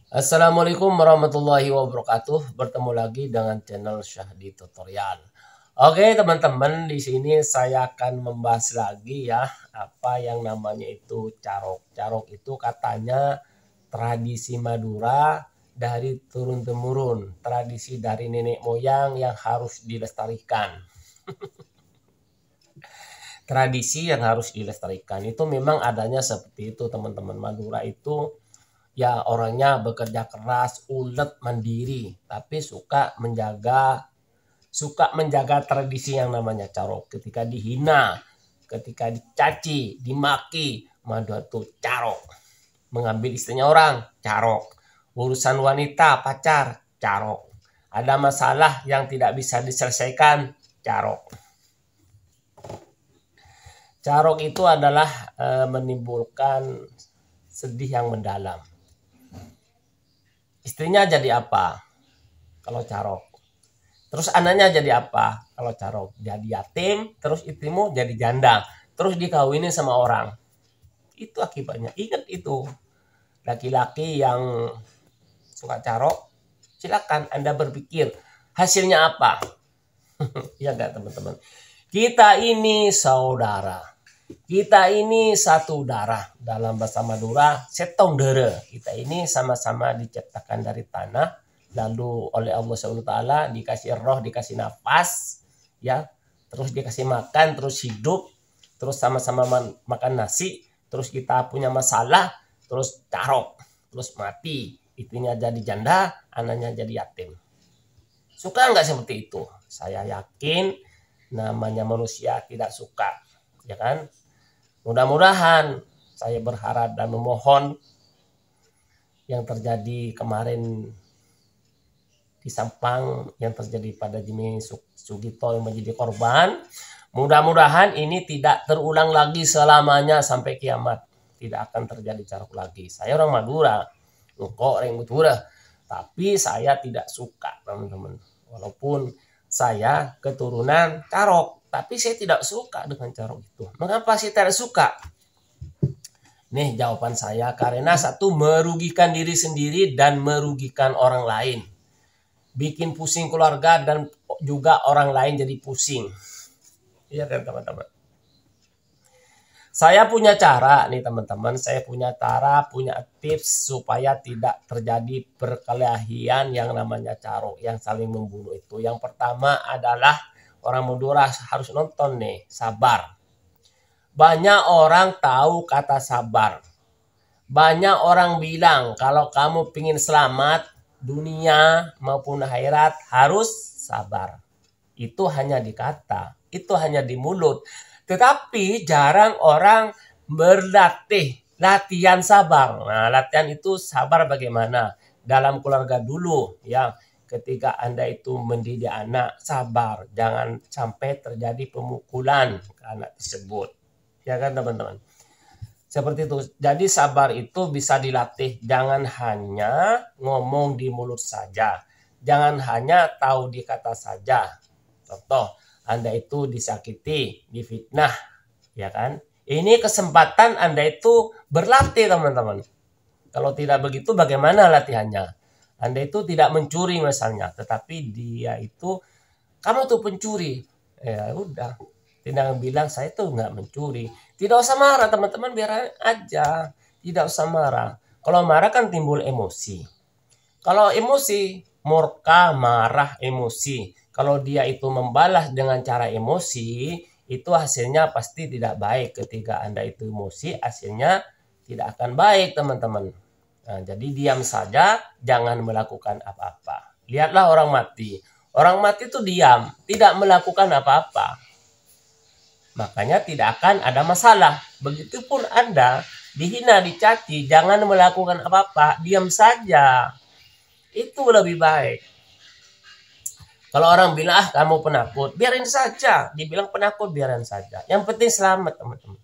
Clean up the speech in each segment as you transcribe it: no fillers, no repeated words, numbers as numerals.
Assalamualaikum warahmatullahi wabarakatuh. Bertemu lagi dengan channel Syahdi Tutorial. Oke, teman-teman, di sini saya akan membahas lagi ya apa yang namanya itu carok. Carok itu katanya tradisi Madura dari turun temurun, tradisi dari nenek moyang yang harus dilestarikan. Tradisi yang harus dilestarikan itu memang adanya seperti itu, teman-teman. Madura itu ya orangnya bekerja keras, ulet, mandiri, tapi suka menjaga tradisi yang namanya carok. Ketika dihina, ketika dicaci, dimaki, Madura tuh carok. Mengambil istrinya orang, carok. Urusan wanita, pacar, carok. Ada masalah yang tidak bisa diselesaikan, carok. Carok itu adalah menimbulkan sedih yang mendalam. Istrinya jadi apa kalau carok? Terus anaknya jadi apa kalau carok? Jadi yatim, terus istrimu jadi janda, terus dikawinin sama orang. Itu akibatnya. Ingat itu. Laki-laki yang suka carok, silakan Anda berpikir hasilnya apa. Ya enggak, teman-teman? Kita ini saudara. Kita ini satu darah. Dalam bahasa Madura, setong dere. Kita ini sama-sama diciptakan dari tanah. Lalu oleh Allah SWT dikasih roh, dikasih nafas. Ya, terus dikasih makan, terus hidup. Terus sama-sama makan nasi. Terus kita punya masalah. Terus carok. Terus mati. Istrinya jadi janda, anaknya jadi yatim. Suka nggak seperti itu? Saya yakin namanya manusia tidak suka. Ya kan? Mudah-mudahan saya berharap dan memohon yang terjadi kemarin di Sampang, yang terjadi pada Jimmy Sugito yang menjadi korban, mudah-mudahan ini tidak terulang lagi selamanya sampai kiamat. Tidak akan terjadi carok lagi. Saya orang Madura, kok orang Madura, tapi saya tidak suka, teman-teman. Walaupun saya keturunan carok, tapi saya tidak suka dengan carok itu. Mengapa saya tidak suka? Nih jawaban saya, karena satu, merugikan diri sendiri dan merugikan orang lain. Bikin pusing keluarga dan juga orang lain jadi pusing. Iya kan, teman-teman? Saya punya cara nih, teman-teman. Saya punya tips supaya tidak terjadi perkelahian yang namanya carok, yang saling membunuh itu. Yang pertama adalah orang Madura harus nonton nih, sabar. Banyak orang tahu kata sabar. Banyak orang bilang kalau kamu ingin selamat dunia maupun akhirat harus sabar. Itu hanya di kata, itu hanya di mulut. Tetapi jarang orang berlatih, latihan sabar. Nah, latihan itu sabar bagaimana? Dalam keluarga dulu ya. Ketika Anda itu mendidik anak, sabar. Jangan sampai terjadi pemukulan ke anak tersebut. Ya kan, teman-teman? Seperti itu. Jadi sabar itu bisa dilatih. Jangan hanya ngomong di mulut saja. Jangan hanya tahu di kata saja. Contoh, Anda itu disakiti, difitnah, ya kan? Ini kesempatan Anda itu berlatih, teman-teman. Kalau tidak begitu, bagaimana latihannya? Anda itu tidak mencuri misalnya, tetapi dia itu, kamu tuh pencuri. Ya udah, tidak bilang saya tuh nggak mencuri. Tidak usah marah, teman-teman, biar aja. Tidak usah marah. Kalau marah kan timbul emosi. Kalau emosi, murka, marah, emosi. Kalau dia itu membalas dengan cara emosi, itu hasilnya pasti tidak baik. Ketika Anda itu emosi, hasilnya tidak akan baik, teman-teman. Nah, jadi diam saja, jangan melakukan apa-apa. Lihatlah orang mati. Orang mati itu diam, tidak melakukan apa-apa. Makanya tidak akan ada masalah. Begitupun Anda dihina, dicaci, jangan melakukan apa-apa, diam saja. Itu lebih baik. Kalau orang bilang, kamu penakut, biarin saja. Dibilang penakut, biarin saja. Yang penting selamat, teman-teman.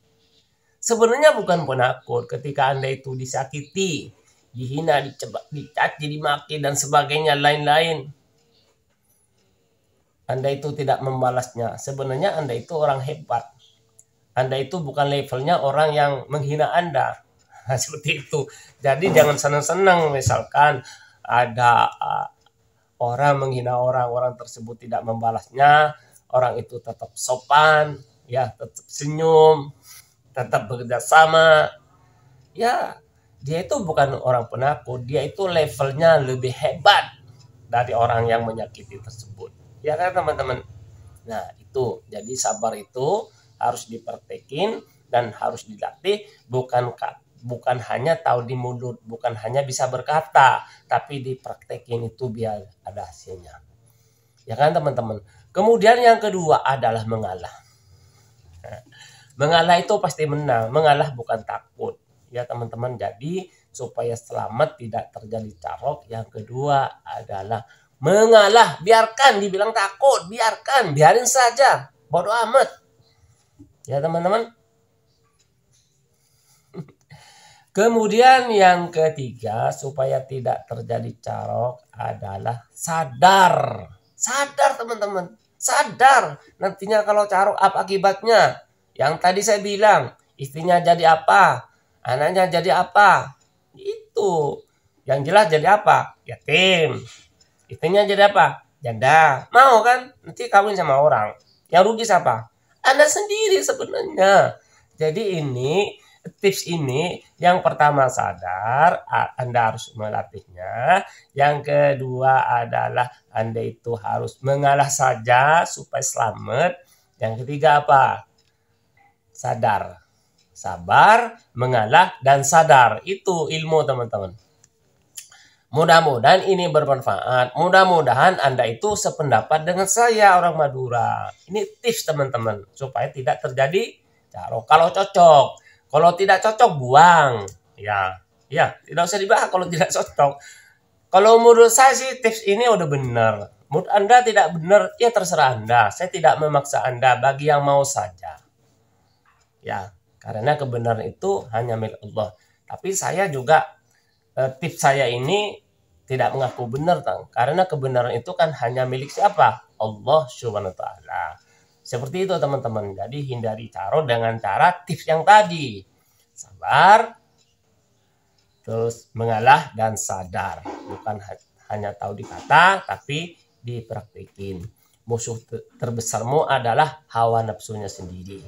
Sebenarnya bukan penakut ketika Anda itu disakiti, dihina, dicaci, dimaki, dan sebagainya, lain-lain. Anda itu tidak membalasnya. Sebenarnya Anda itu orang hebat. Anda itu bukan levelnya orang yang menghina Anda. Nah, seperti itu. Jadi jangan senang-senang misalkan ada orang menghina orang, orang tersebut tidak membalasnya, orang itu tetap sopan, ya tetap senyum, tetap bekerja sama. Ya, dia itu bukan orang penakut, dia itu levelnya lebih hebat dari orang yang menyakiti tersebut. Ya kan teman-teman? Nah, itu. Jadi sabar itu harus dipraktekin dan harus dilatih, bukan hanya tahu di mulut, bukan hanya bisa berkata, tapi dipraktekin itu biar ada hasilnya. Ya kan teman-teman? Kemudian yang kedua adalah mengalah. Mengalah itu pasti menang, mengalah bukan takut. Ya teman-teman, jadi supaya selamat tidak terjadi carok, yang kedua adalah mengalah. Biarkan dibilang takut, biarin saja, bodoh amat. Ya teman-teman. Kemudian yang ketiga supaya tidak terjadi carok adalah sadar. Sadar teman-teman, sadar. Nantinya kalau carok apa akibatnya? Yang tadi saya bilang, istrinya jadi apa? Anaknya jadi apa? Itu. Yang jelas jadi apa? Yatim. Istrinya jadi apa? Janda. Mau kan? Nanti kawin sama orang. Yang rugi siapa? Anda sendiri sebenarnya. Jadi ini tips ini, yang pertama sadar, Anda harus melatihnya. Yang kedua adalah Anda itu harus mengalah saja supaya selamat. Yang ketiga apa? Sadar. Sabar, mengalah, dan sadar. Itu ilmu teman-teman. Mudah-mudahan ini bermanfaat. Mudah-mudahan Anda itu sependapat dengan saya orang Madura. Ini tips teman-teman supaya tidak terjadi carok. Kalau cocok, kalau tidak cocok buang. Ya, tidak usah dibahas kalau tidak cocok. Kalau menurut saya sih tips ini udah benar. Menurut Anda tidak benar, ya terserah Anda. Saya tidak memaksa Anda, bagi yang mau saja. Ya, karena kebenaran itu hanya milik Allah. Tapi saya juga tips saya ini tidak mengaku benar, karena kebenaran itu kan hanya milik siapa? Allah Subhanahu wa taala. Seperti itu teman-teman. Jadi hindari carok dengan cara tips yang tadi. Sabar, terus mengalah dan sadar. Bukan hanya tahu di kata, tapi dipraktikin. Musuh terbesarmu adalah hawa nafsunya sendiri.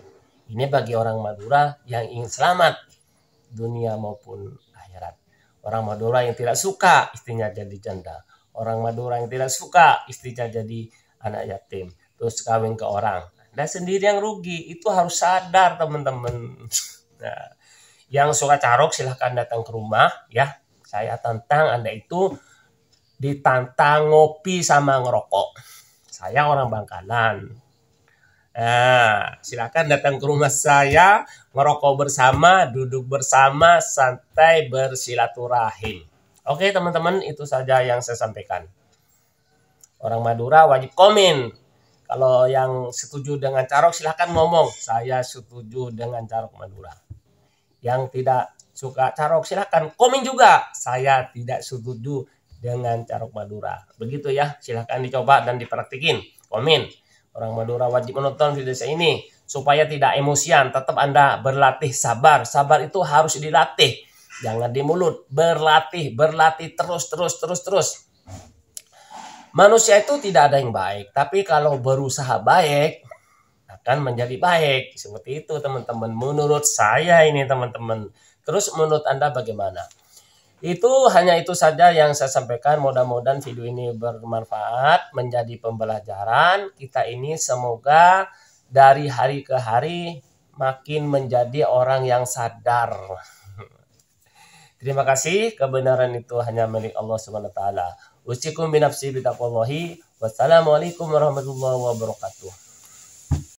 Ini bagi orang Madura yang ingin selamat dunia maupun akhirat. Orang Madura yang tidak suka istrinya jadi janda. Orang Madura yang tidak suka istrinya jadi anak yatim. Terus kawin ke orang. Anda sendiri yang rugi. Itu harus sadar teman-teman. Nah, yang suka carok silahkan datang ke rumah ya. Saya tantang Anda itu ditantang ngopi sama ngerokok. Saya orang Bangkalan. Nah, silakan datang ke rumah saya, ngerokok bersama, duduk bersama, santai bersilaturahim. Oke teman-teman, itu saja yang saya sampaikan. Orang Madura wajib komen. Kalau yang setuju dengan carok silahkan ngomong, saya setuju dengan carok Madura. Yang tidak suka carok silahkan komen juga, saya tidak setuju dengan carok Madura. Begitu ya, silahkan dicoba dan dipraktikin. Komen. Orang Madura wajib menonton video saya ini supaya tidak emosian. Tetap Anda berlatih sabar. Sabar itu harus dilatih. Jangan di mulut. Berlatih terus. Manusia itu tidak ada yang baik. Tapi kalau berusaha baik akan menjadi baik. Seperti itu teman-teman. Menurut saya ini teman-teman. Terus menurut Anda bagaimana? Hanya itu saja yang saya sampaikan. Mudah-mudahan video ini bermanfaat, menjadi pembelajaran. Kita ini semoga dari hari ke hari makin menjadi orang yang sadar. Terima kasih. Kebenaran itu hanya milik Allah Subhanahu wa taala. Usikum binafsi bitaqwallahi. Wassalamualaikum warahmatullahi wabarakatuh.